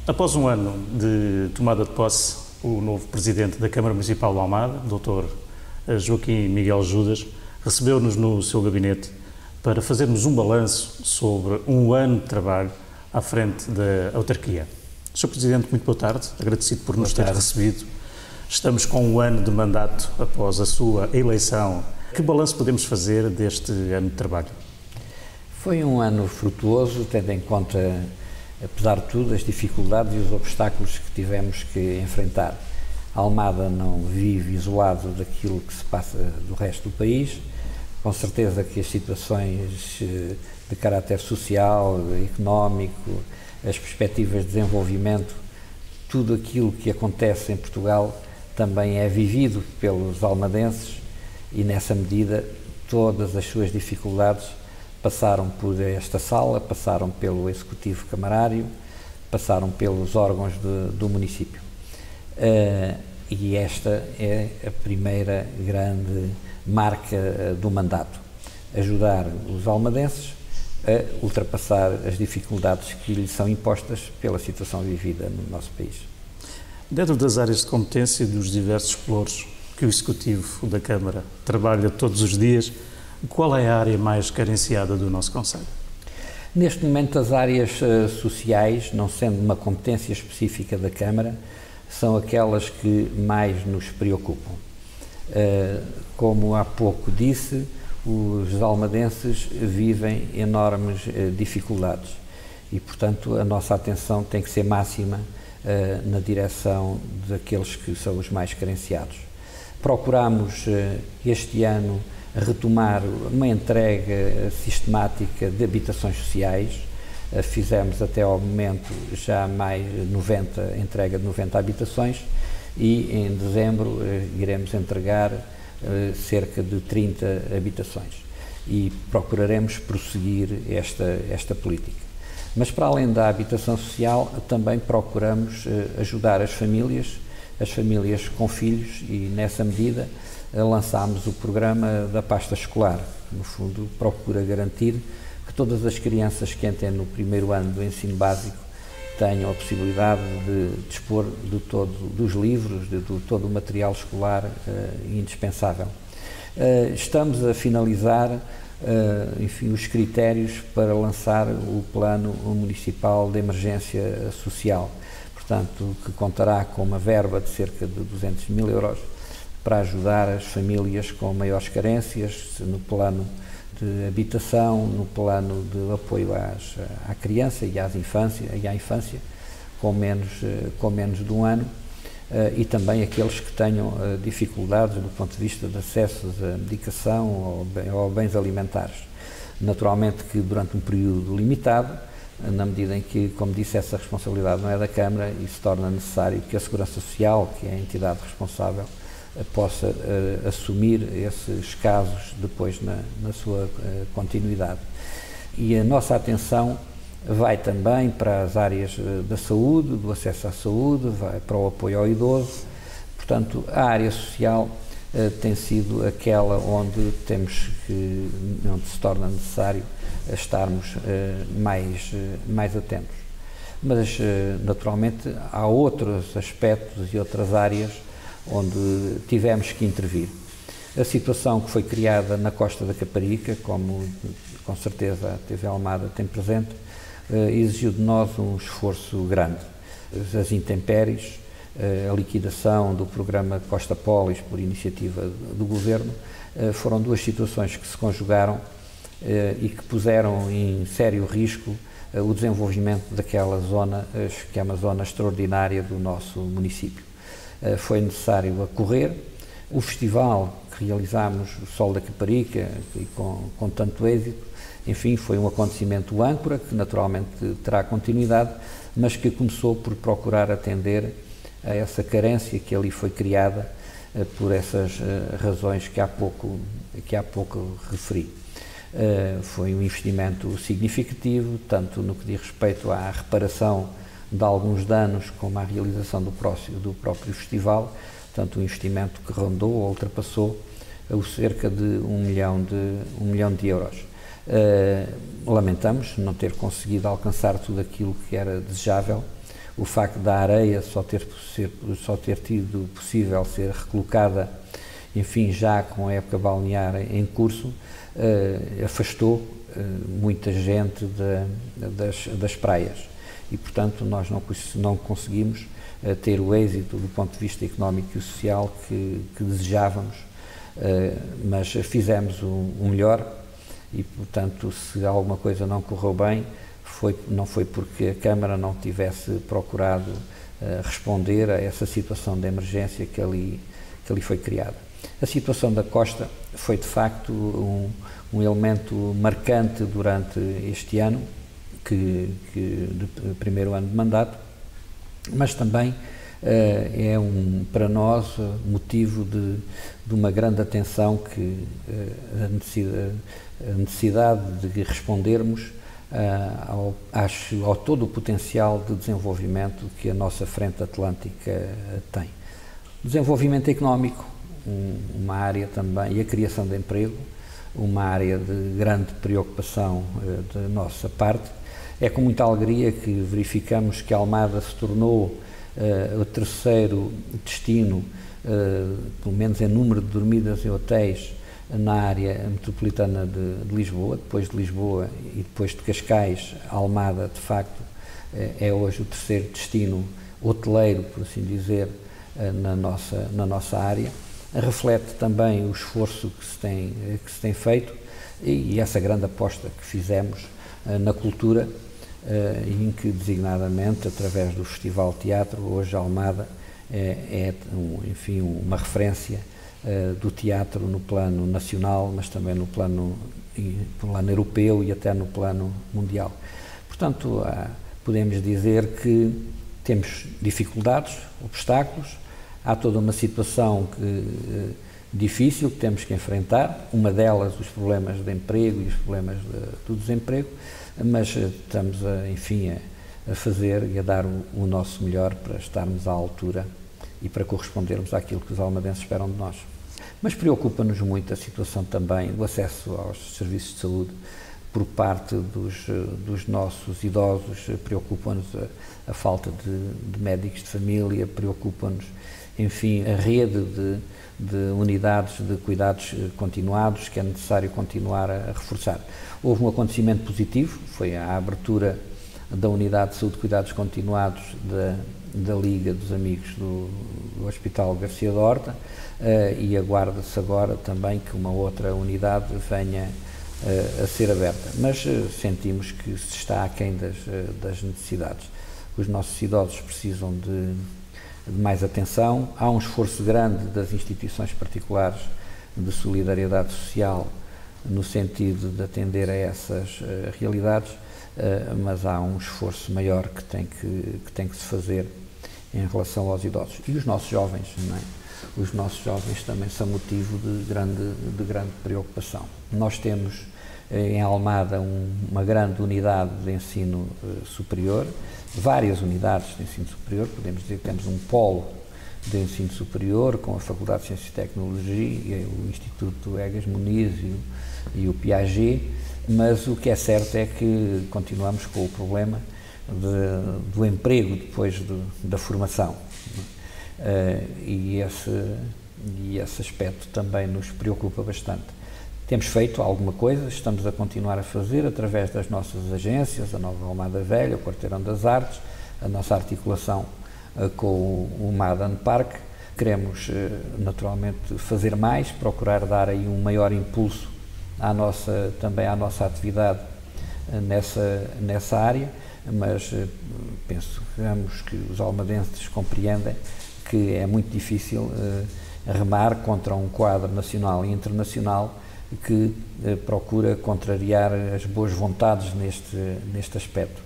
Após um ano de tomada de posse, o novo Presidente da Câmara Municipal de Almada, Dr. Joaquim Miguel Judas, recebeu-nos no seu gabinete para fazermos um balanço sobre um ano de trabalho à frente da autarquia. Sr. Presidente, muito boa tarde, agradecido por nos ter recebido. Estamos com um ano de mandato após a sua eleição. Que balanço podemos fazer deste ano de trabalho? Foi um ano frutuoso, tendo em conta, apesar de tudo, as dificuldades e os obstáculos que tivemos que enfrentar. A Almada não vive isolado daquilo que se passa do resto do país. Com certeza que as situações de caráter social, económico, as perspectivas de desenvolvimento, tudo aquilo que acontece em Portugal também é vivido pelos almadenses e, nessa medida, todas as suas dificuldades passaram por esta sala, passaram pelo Executivo Camarário, passaram pelos órgãos do município. E esta é a primeira grande marca do mandato, ajudar os almadenses a ultrapassar as dificuldades que lhes são impostas pela situação vivida no nosso país. Dentro das áreas de competência dos diversos pelouros que o Executivo da Câmara trabalha todos os dias, qual é a área mais carenciada do nosso concelho? Neste momento, as áreas sociais, não sendo uma competência específica da Câmara, são aquelas que mais nos preocupam. Como há pouco disse, os almadenses vivem enormes dificuldades e, portanto, a nossa atenção tem que ser máxima na direção daqueles que são os mais carenciados. Procuramos este ano retomar uma entrega sistemática de habitações sociais. Fizemos até ao momento já entrega de 90 habitações e em dezembro iremos entregar cerca de 30 habitações e procuraremos prosseguir esta política. Mas para além da habitação social, também procuramos ajudar as famílias com filhos e, nessa medida, lançámos o programa da pasta escolar, que no fundo procura garantir que todas as crianças que entrem no primeiro ano do ensino básico tenham a possibilidade de dispor dos livros, de todo o material escolar indispensável. Estamos a finalizar os critérios para lançar o Plano Municipal de Emergência Social, portanto, que contará com uma verba de cerca de 200 mil euros para ajudar as famílias com maiores carências no plano de habitação, no plano de apoio à criança e à infância com menos de um ano, e também aqueles que tenham dificuldades do ponto de vista de acesso à medicação ou bens alimentares. Naturalmente que durante um período limitado, na medida em que, como disse, essa responsabilidade não é da Câmara e se torna necessário que a Segurança Social, que é a entidade responsável, possa assumir esses casos depois na sua continuidade. E a nossa atenção vai também para as áreas da saúde, do acesso à saúde, vai para o apoio ao idoso. Portanto, a área social tem sido aquela onde onde se torna necessário estarmos mais atentos. Mas, naturalmente, há outros aspectos e outras áreas onde tivemos que intervir. A situação que foi criada na Costa da Caparica, como com certeza a TV Almada tem presente, exigiu de nós um esforço grande. As intempéries, a liquidação do programa Costa Polis por iniciativa do Governo, foram duas situações que se conjugaram e que puseram em sério risco o desenvolvimento daquela zona, que é uma zona extraordinária do nosso município. Foi necessário acorrer. O festival que realizámos, o Sol da Caparica, e com tanto êxito, enfim, foi um acontecimento âncora, que naturalmente terá continuidade, mas que começou por procurar atender a essa carência que ali foi criada por essas razões que há pouco referi. Foi um investimento significativo, tanto no que diz respeito à reparação de alguns danos, como à realização do próprio festival, tanto um investimento que rondou ou ultrapassou cerca de 1 milhão de euros. Lamentamos não ter conseguido alcançar tudo aquilo que era desejável, o facto da areia só ter tido possível ser recolocada, enfim, já com a época balnear em curso, afastou muita gente das praias e, portanto, nós não conseguimos ter o êxito do ponto de vista económico e social que desejávamos, mas fizemos o melhor e, portanto, se alguma coisa não correu bem, não foi porque a Câmara não tivesse procurado responder a essa situação de emergência que ali foi criada. A situação da costa foi, de facto, um elemento marcante durante este ano, de primeiro ano de mandato, mas também é para nós motivo de uma grande atenção que a necessidade de respondermos ao todo o potencial de desenvolvimento que a nossa frente atlântica tem. Desenvolvimento económico, uma área também, e a criação de emprego, uma área de grande preocupação da nossa parte. É com muita alegria que verificamos que Almada se tornou o terceiro destino, pelo menos em número de dormidas em hotéis, na área metropolitana de Lisboa. Depois de Lisboa e depois de Cascais, Almada, de facto, é hoje o terceiro destino hoteleiro, por assim dizer, na nossa área. Reflete também o esforço que se tem feito e essa grande aposta que fizemos na cultura, em que, designadamente, através do Festival Teatro, hoje Almada enfim, uma referência do teatro no plano nacional, mas também no plano europeu e até no plano mundial. Portanto, podemos dizer que temos dificuldades, obstáculos, há toda uma situação difícil que temos que enfrentar, uma delas os problemas de emprego e os problemas do desemprego, mas estamos, enfim, a fazer e a dar o nosso melhor para estarmos à altura e para correspondermos àquilo que os almadenses esperam de nós. Mas preocupa-nos muito a situação também do acesso aos serviços de saúde por parte dos nossos idosos, preocupa-nos a falta de médicos de família, preocupa-nos, enfim, a rede de unidades de cuidados continuados que é necessário continuar a reforçar. Houve um acontecimento positivo, foi a abertura da Unidade de Saúde de Cuidados Continuados da Liga dos Amigos do Hospital Garcia da Horta, e aguarda-se agora também que uma outra unidade venha a ser aberta, mas sentimos que se está aquém das necessidades. Os nossos idosos precisam de mais atenção, há um esforço grande das instituições particulares de solidariedade social no sentido de atender a essas realidades, mas há um esforço maior que tem que se fazer em relação aos idosos. E os nossos jovens, não é? Os nossos jovens também são motivo de grande preocupação. Nós temos em Almada uma grande unidade de ensino superior, várias unidades de ensino superior, podemos dizer que temos um polo de ensino superior com a Faculdade de Ciência e Tecnologia, o Instituto Egas Muniz e o Piaget, mas o que é certo é que continuamos com o problema do emprego depois da formação. E esse aspecto também nos preocupa bastante. Temos feito alguma coisa, estamos a continuar a fazer através das nossas agências, a Nova Almada Velha, o Quarteirão das Artes, a nossa articulação com o Madan Park. Queremos naturalmente fazer mais, procurar dar aí um maior impulso também à nossa atividade nessa área, mas pensamos que os almadenses compreendem que é muito difícil remar contra um quadro nacional e internacional que procura contrariar as boas vontades neste aspecto.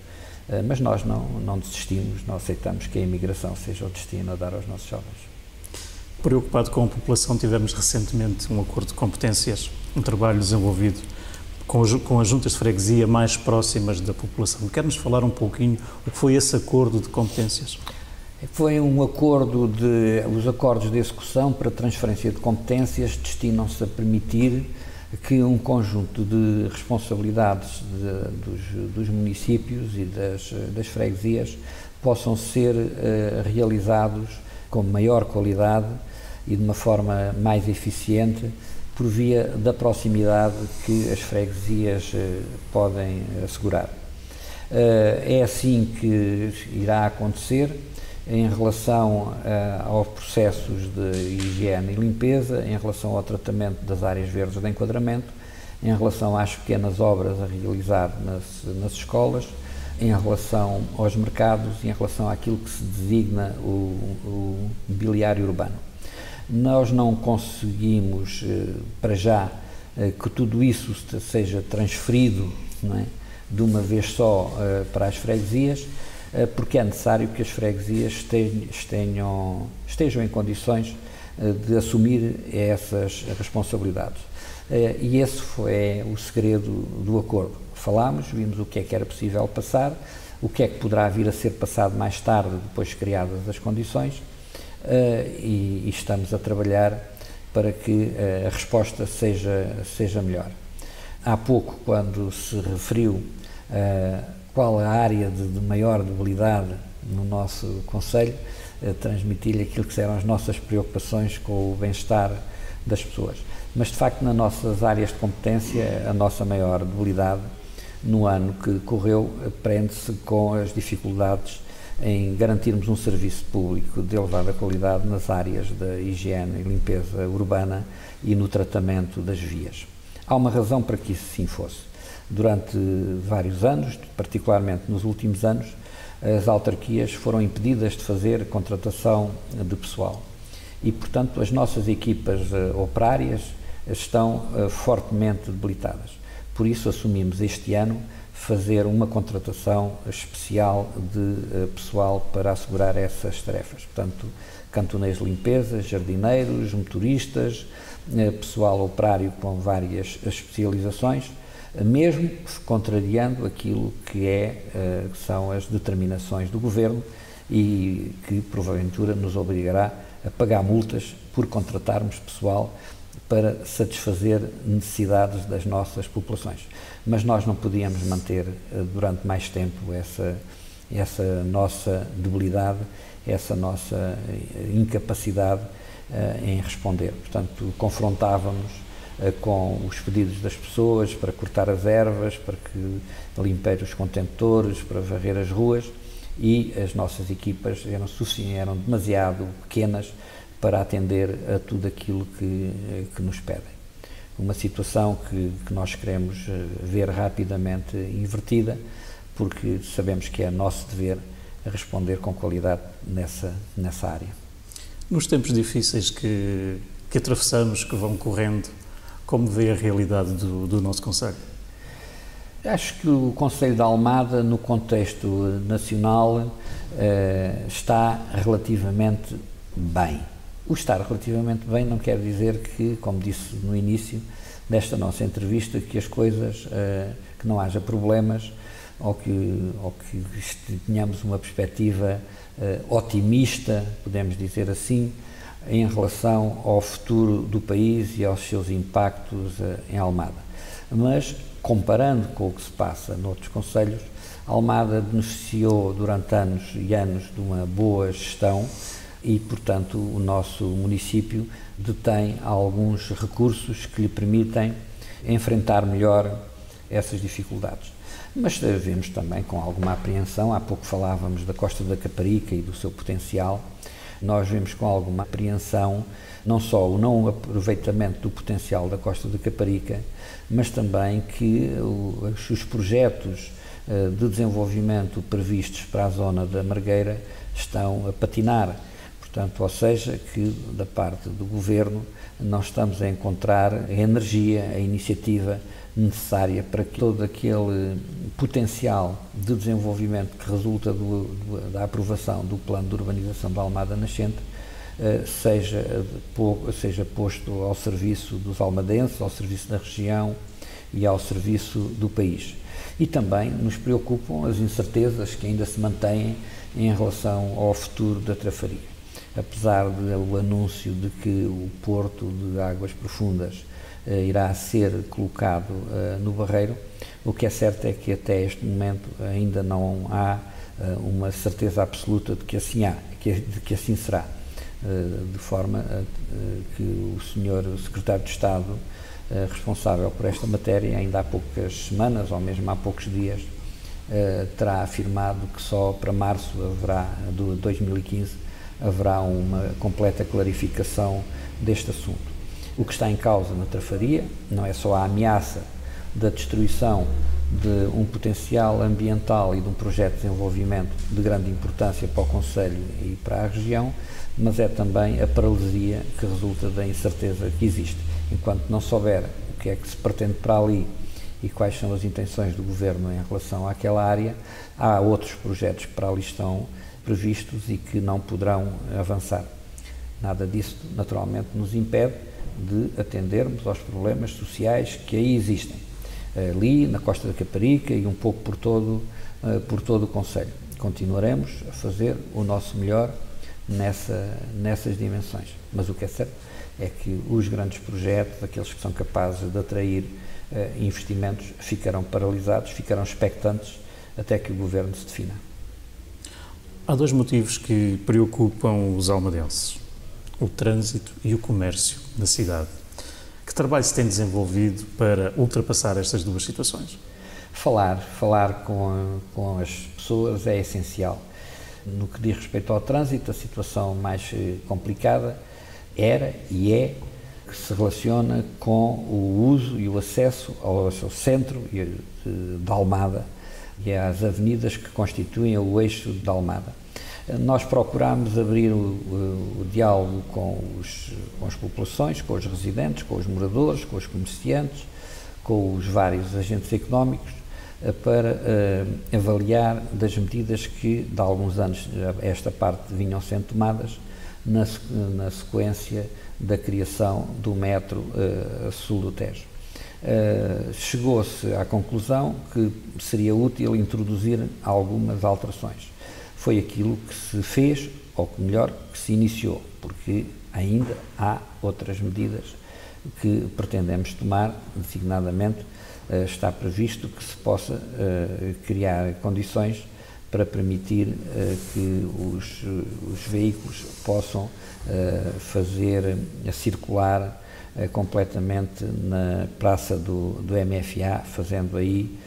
Mas nós não desistimos, não aceitamos que a imigração seja o destino a dar aos nossos jovens. Preocupado com a população, tivemos recentemente um acordo de competências, um trabalho desenvolvido com as juntas de freguesia mais próximas da população. Quer-nos falar um pouquinho o que foi esse acordo de competências? Foi um acordo os acordos de execução para transferência de competências destinam-se a permitir que um conjunto de responsabilidades dos municípios e das freguesias possam ser realizados com maior qualidade e de uma forma mais eficiente por via da proximidade que as freguesias podem assegurar. É assim que irá acontecer em relação aos processos de higiene e limpeza, em relação ao tratamento das áreas verdes de enquadramento, em relação às pequenas obras a realizar nas escolas, em relação aos mercados e em relação àquilo que se designa o mobiliário urbano. Nós não conseguimos, para já, que tudo isso seja transferido, não é, de uma vez só para as freguesias, porque é necessário que as freguesias estejam em condições de assumir essas responsabilidades. E esse foi o segredo do acordo. Falámos, vimos o que é que era possível passar, o que é que poderá vir a ser passado mais tarde, depois criadas as condições, e estamos a trabalhar para que a resposta seja melhor. Há pouco, quando se referiu qual a área de maior debilidade no nosso Conselho, transmitir-lhe aquilo que eram as nossas preocupações com o bem-estar das pessoas. Mas, de facto, nas nossas áreas de competência, a nossa maior debilidade no ano que correu prende-se com as dificuldades em garantirmos um serviço público de elevada qualidade nas áreas da higiene e limpeza urbana e no tratamento das vias. Há uma razão para que isso assim fosse. Durante vários anos, particularmente nos últimos anos, as autarquias foram impedidas de fazer contratação de pessoal e, portanto, as nossas equipas operárias estão fortemente debilitadas. Por isso, assumimos este ano fazer uma contratação especial de pessoal para assegurar essas tarefas. Portanto, cantoneiros de limpeza, jardineiros, motoristas, pessoal operário com várias especializações, mesmo contrariando aquilo que são as determinações do Governo e que, porventura, nos obrigará a pagar multas por contratarmos pessoal para satisfazer necessidades das nossas populações. Mas nós não podíamos manter durante mais tempo essa nossa debilidade, essa nossa incapacidade em responder. Portanto, confrontávamos com os pedidos das pessoas para cortar as ervas, para que limpar os contentores, para varrer as ruas, e as nossas equipas eram demasiado pequenas para atender a tudo aquilo que nos pedem. Uma situação que nós queremos ver rapidamente invertida, porque sabemos que é nosso dever responder com qualidade nessa área. Nos tempos difíceis que atravessamos, que vão correndo, como vê a realidade do nosso Conselho? Acho que o Conselho de Almada, no contexto nacional, está relativamente bem. O estar relativamente bem não quer dizer que, como disse no início desta nossa entrevista, que as coisas, que não haja problemas ou que tenhamos uma perspectiva otimista, podemos dizer assim, em relação ao futuro do país e aos seus impactos em Almada. Mas, comparando com o que se passa noutros concelhos, Almada beneficiou durante anos e anos de uma boa gestão e, portanto, o nosso município detém alguns recursos que lhe permitem enfrentar melhor essas dificuldades. Mas vemos também com alguma apreensão, há pouco falávamos da Costa da Caparica e do seu potencial, nós vemos com alguma apreensão não só o não aproveitamento do potencial da Costa da Caparica, mas também que os projetos de desenvolvimento previstos para a zona da Margueira estão a patinar. Portanto, ou seja, que da parte do Governo nós estamos a encontrar a energia, a iniciativa necessária para que todo aquele potencial de desenvolvimento que resulta da aprovação do Plano de Urbanização da Almada Nascente seja posto ao serviço dos almadenses, ao serviço da região e ao serviço do país. E também nos preocupam as incertezas que ainda se mantêm em relação ao futuro da Trafaria. Apesar do anúncio de que o Porto de Águas Profundas irá ser colocado no Barreiro. O que é certo é que até este momento ainda não há uma certeza absoluta de que assim será, de forma que o Sr. Secretário de Estado responsável por esta matéria, ainda há poucas semanas ou mesmo há poucos dias, terá afirmado que só para março de 2015 haverá uma completa clarificação deste assunto. O que está em causa na Trafaria não é só a ameaça da destruição de um potencial ambiental e de um projeto de desenvolvimento de grande importância para o concelho e para a região, mas é também a paralisia que resulta da incerteza que existe. Enquanto não souber o que é que se pretende para ali e quais são as intenções do Governo em relação àquela área, há outros projetos que para ali estão previstos e que não poderão avançar. Nada disso, naturalmente, nos impede de atendermos aos problemas sociais que aí existem, ali na Costa da Caparica e um pouco por todo o concelho. Continuaremos a fazer o nosso melhor nessas dimensões, mas o que é certo é que os grandes projetos, aqueles que são capazes de atrair investimentos, ficarão paralisados, ficarão expectantes até que o Governo se defina. Há dois motivos que preocupam os almadenses: o trânsito e o comércio na cidade. Que trabalho se tem desenvolvido para ultrapassar estas duas situações? Falar com as pessoas é essencial. No que diz respeito ao trânsito, a situação mais complicada era e é que se relaciona com o uso e o acesso ao centro de Almada e às avenidas que constituem o eixo de Almada. Nós procurámos abrir o diálogo com as populações, com os residentes, com os moradores, com os comerciantes, com os vários agentes económicos, para avaliar das medidas que, de alguns anos, esta parte vinham sendo tomadas na sequência da criação do metro sul do Tejo. Chegou-se à conclusão que seria útil introduzir algumas alterações. Foi aquilo que se fez, ou melhor, que se iniciou, porque ainda há outras medidas que pretendemos tomar, designadamente está previsto que se possa criar condições para permitir que os veículos possam circular completamente na praça do MFA, fazendo aí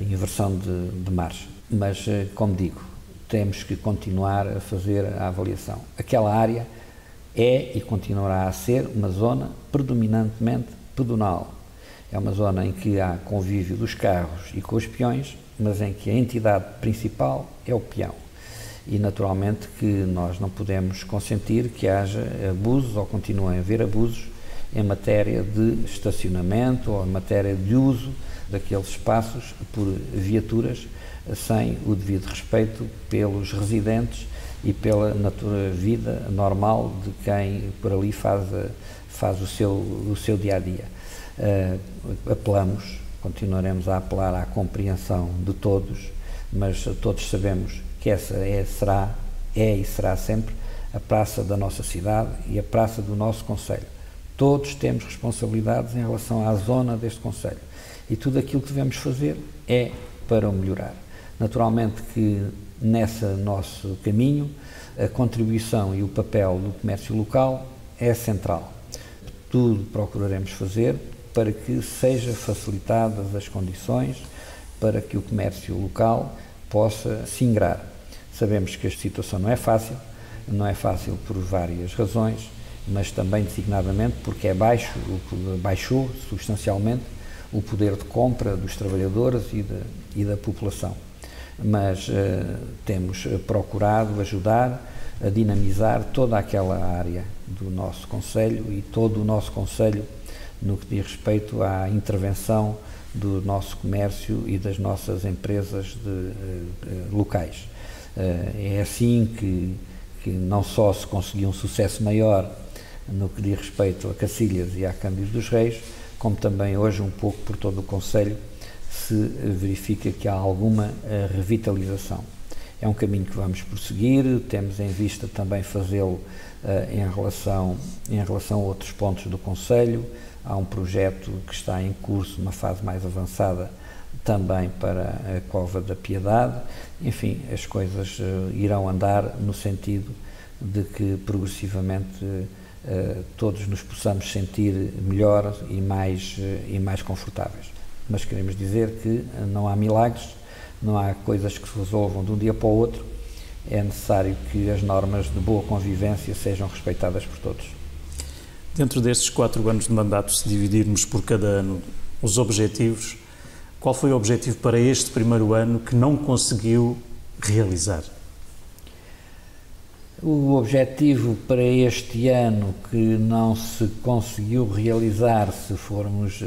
inversão de marcha. Mas, como digo, temos que continuar a fazer a avaliação. Aquela área é e continuará a ser uma zona predominantemente pedonal. É uma zona em que há convívio dos carros e com os peões, mas em que a entidade principal é o peão. E naturalmente que nós não podemos consentir que haja abusos ou continuem a haver abusos em matéria de estacionamento ou em matéria de uso daqueles espaços por viaturas sem o devido respeito pelos residentes e pela vida normal de quem por ali faz o seu dia-a-dia. Continuaremos a apelar à compreensão de todos, mas todos sabemos que essa é e será sempre a praça da nossa cidade e a praça do nosso concelho. Todos temos responsabilidades em relação à zona deste concelho e tudo aquilo que devemos fazer é para o melhorar. Naturalmente que nesse nosso caminho a contribuição e o papel do comércio local é central. Tudo procuraremos fazer para que sejam facilitadas as condições para que o comércio local possa se ingrar. Sabemos que a situação não é fácil por várias razões, mas também designadamente porque baixou substancialmente o poder de compra dos trabalhadores e da população. Mas temos procurado ajudar a dinamizar toda aquela área do nosso concelho e todo o nosso concelho no que diz respeito à intervenção do nosso comércio e das nossas empresas locais. É assim que não só se conseguiu um sucesso maior no que diz respeito a Cacilhas e a Cândido dos Reis, como também hoje um pouco por todo o concelho se verifica que há alguma revitalização. É um caminho que vamos prosseguir, temos em vista também fazê-lo em relação a outros pontos do concelho. há um projeto que está em curso, uma fase mais avançada, também para a Cova da Piedade. Enfim, as coisas irão andar no sentido de que progressivamente todos nos possamos sentir melhor e mais confortáveis. Mas queremos dizer que não há milagres, não há coisas que se resolvam de um dia para o outro. É necessário que as normas de boa convivência sejam respeitadas por todos. Dentro destes 4 anos de mandato, se dividirmos por cada ano os objetivos, qual foi o objetivo para este primeiro ano que não conseguiu realizar? O objetivo para este ano que não se conseguiu realizar, se formos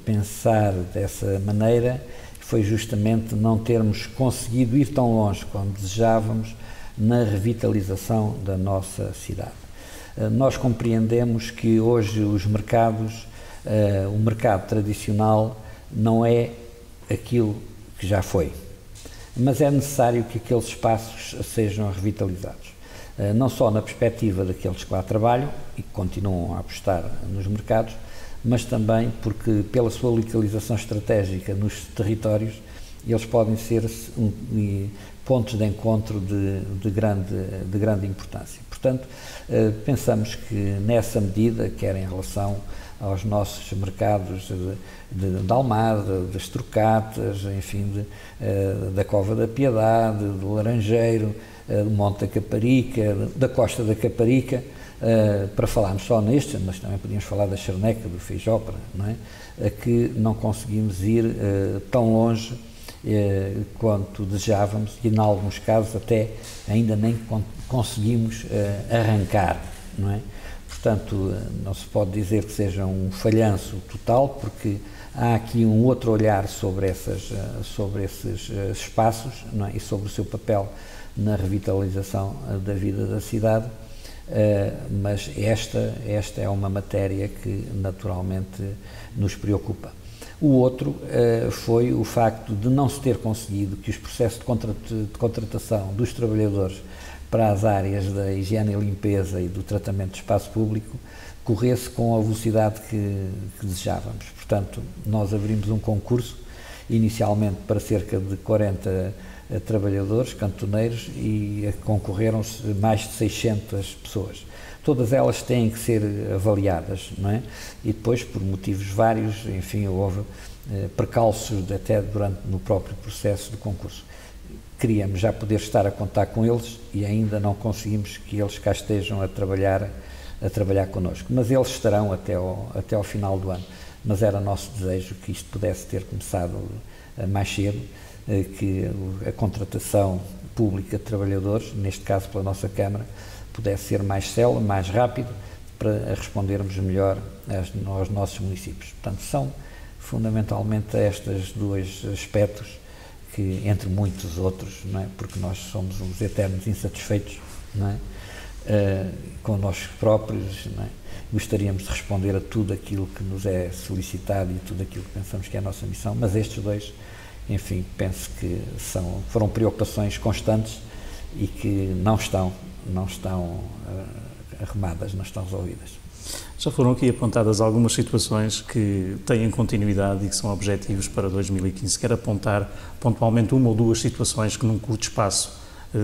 pensar dessa maneira, foi justamente não termos conseguido ir tão longe como desejávamos na revitalização da nossa cidade. Nós compreendemos que hoje os mercados, o mercado tradicional não é aquilo que já foi, mas é necessário que aqueles espaços sejam revitalizados, não só na perspectiva daqueles que lá trabalham e que continuam a apostar nos mercados, mas também porque pela sua localização estratégica nos territórios, eles podem ser pontos de encontro de grande importância. Portanto, pensamos que nessa medida, quer em relação aos nossos mercados de Almada, das Trocatas, enfim, da Cova da Piedade, do Laranjeiro, do Monte da Caparica, da Costa da Caparica, para falarmos só nestes, mas também podíamos falar da Charneca, do Feijópera, não é? Que não conseguimos ir tão longe quanto desejávamos e, em alguns casos, até ainda nem conseguimos arrancar, não é? Portanto, não se pode dizer que seja um falhanço total, porque há aqui um outro olhar sobre esses espaços, não é? E sobre o seu papel na revitalização da vida da cidade, mas esta é uma matéria que naturalmente nos preocupa. O outro foi o facto de não se ter conseguido que os processos de contratação dos trabalhadores para as áreas da higiene e limpeza e do tratamento de espaço público corresse com a velocidade que desejávamos. Portanto, nós abrimos um concurso, inicialmente para cerca de 40 trabalhadores, cantoneiros, e concorreram-se mais de 600 pessoas. Todas elas têm que ser avaliadas, não é? E depois, por motivos vários, enfim, houve percalços até no próprio processo do concurso. Queríamos já poder estar a contar com eles e ainda não conseguimos que eles cá estejam a trabalhar connosco. Mas eles estarão até ao final do ano. Mas era nosso desejo que isto pudesse ter começado mais cedo, que a contratação pública de trabalhadores, neste caso pela nossa Câmara, pudesse ser mais célere, mais rápido, para respondermos melhor aos nossos municípios. Portanto, são fundamentalmente estes dois aspectos que, entre muitos outros, não é? Porque nós somos uns eternos insatisfeitos, não é? Connosco próprios, não é? Gostaríamos de responder a tudo aquilo que nos é solicitado e tudo aquilo que pensamos que é a nossa missão, mas estes dois, enfim, penso que foram preocupações constantes e que não estão arrumadas, não estão resolvidas. Já foram aqui apontadas algumas situações que têm continuidade e que são objetivos para 2015. Quero apontar pontualmente uma ou duas situações que num curto espaço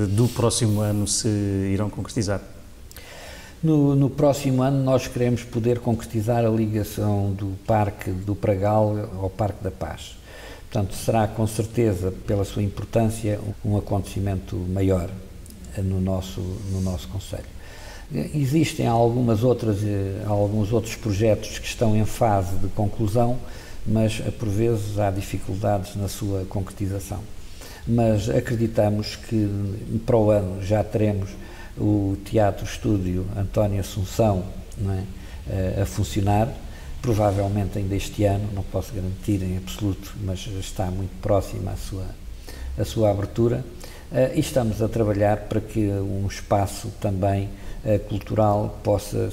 do próximo ano se irão concretizar. No próximo ano nós queremos poder concretizar a ligação do Parque do Pragal ao Parque da Paz. Portanto, será com certeza, pela sua importância, um acontecimento maior no nosso concelho. Existem alguns outros projetos que estão em fase de conclusão, mas por vezes há dificuldades na sua concretização. Mas acreditamos que para o ano já teremos o Teatro Estúdio António Assunção, não é, a funcionar, provavelmente ainda este ano, não posso garantir em absoluto, mas está muito próxima a sua abertura, e estamos a trabalhar para que um espaço também cultural possa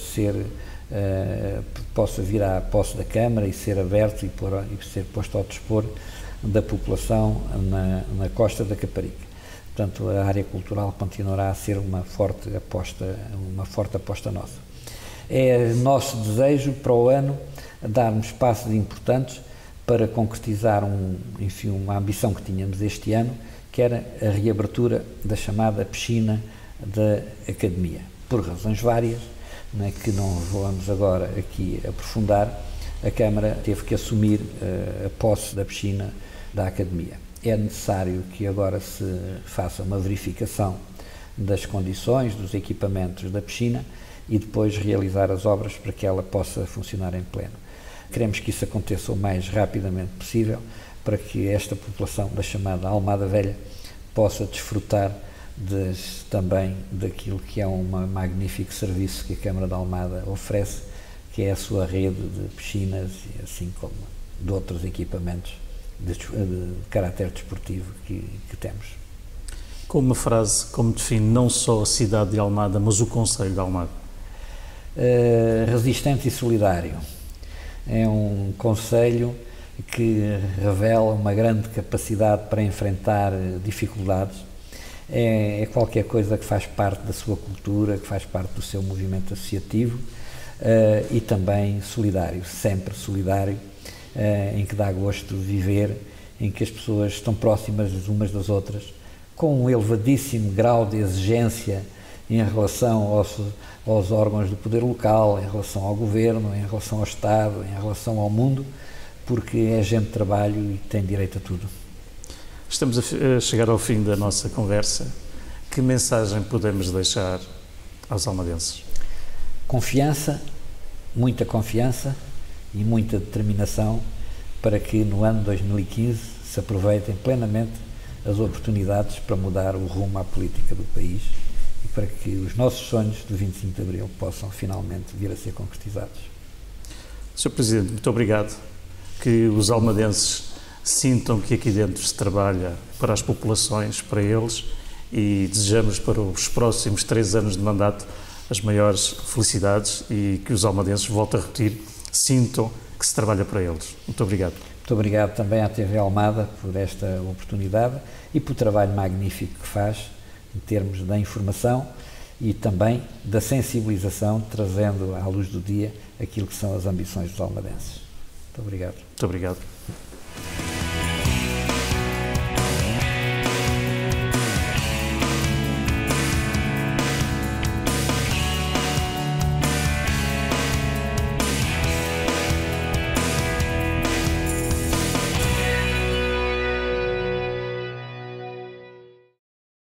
vir à posse da Câmara e ser aberto e ser posto ao dispor da população na Costa da Caparica. Portanto, a área cultural continuará a ser uma forte aposta nossa. É nosso desejo para o ano darmos passos importantes para concretizar uma ambição que tínhamos este ano, que era a reabertura da chamada piscina da Academia. Por razões várias, que não vamos agora aqui aprofundar, a Câmara teve que assumir a posse da piscina da Academia. É necessário que agora se faça uma verificação das condições, dos equipamentos da piscina e depois realizar as obras para que ela possa funcionar em pleno. Queremos que isso aconteça o mais rapidamente possível para que esta população da chamada Almada Velha possa desfrutar também daquilo que é um magnífico serviço que a Câmara de Almada oferece, que é a sua rede de piscinas, assim como de outros equipamentos de caráter desportivo que temos. Com uma frase, como define não só a cidade de Almada, mas o concelho de Almada? Resistente e solidário. É um concelho que revela uma grande capacidade para enfrentar dificuldades. É qualquer coisa que faz parte da sua cultura, que faz parte do seu movimento associativo e também solidário, sempre solidário, em que dá gosto de viver, em que as pessoas estão próximas umas das outras, com um elevadíssimo grau de exigência em relação aos órgãos do poder local, em relação ao governo, em relação ao Estado, em relação ao mundo, porque é gente de trabalho e tem direito a tudo. Estamos a chegar ao fim da nossa conversa. Que mensagem podemos deixar aos almadenses? Confiança, muita confiança e muita determinação para que no ano 2015 se aproveitem plenamente as oportunidades para mudar o rumo à política do país e para que os nossos sonhos do 25 de Abril possam finalmente vir a ser concretizados. Sr. Presidente, muito obrigado. Que os almadenses sintam que aqui dentro se trabalha para as populações, para eles, e desejamos para os próximos 3 anos de mandato as maiores felicidades e que os almadenses, volto a repetir, sintam que se trabalha para eles. Muito obrigado. Muito obrigado também à TV Almada por esta oportunidade e pelo trabalho magnífico que faz em termos da informação e também da sensibilização, trazendo à luz do dia aquilo que são as ambições dos almadenses. Muito obrigado. Muito obrigado.